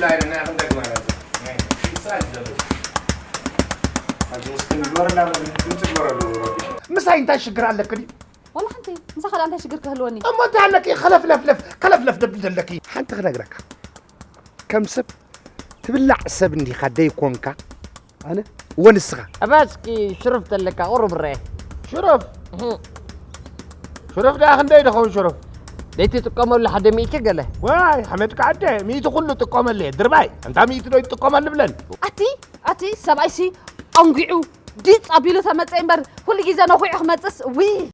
لا أنا عندك ما لازم يساعد مسا انت شكر عليك دي والله حنتي مسخر انت شكرك هلوني اما انت عليك خلف لف دبل لك حنت خنقرك كم سب تبلع سب اني خدي كونكا انا ونسخه اباسكي شرفت لك قرب الري شرف ده خندي دخون شرف ديتي تقوم لحد ميكي قاله واي حمدك عدي ميت كله تقوم اللي درباي انت ميت دو تقوم اللبلن اتي سبايسي انقعو ديت ابيلو تمص امبر كل غيزه نو خوي خمصس وي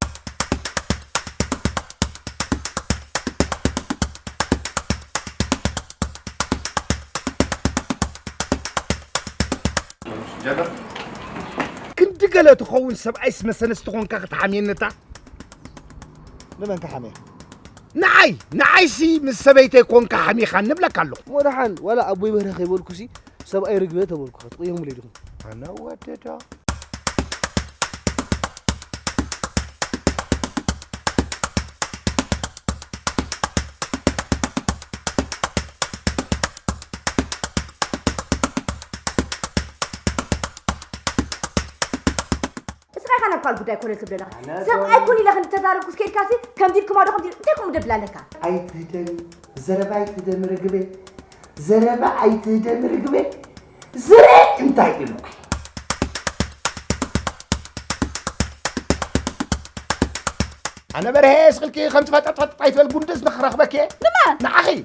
جبر كنت قال تخون سبعي اسم سنستخون كاخت حامينتا لمن كحمي نعي سي من سبيتي كون كحامي خان نبلك الله ولا حل ولا ابوي بهرخ يبولكو سي سبعي رغبه تبولكو خطيهم ليدهم انا وددا أنا قال بدي أكون الكبدة سام أكون إلى خن تدارك كسكير كاسي كم دير كم أدخل دير تكون مدبلا لك أي تدم زربا أي تدم رقبة زربا أي تدم رقبة زرع أنت يدلك أنا برهيس خلكي خمس فترة طايت بالبندس نخرخ بك نما نعخي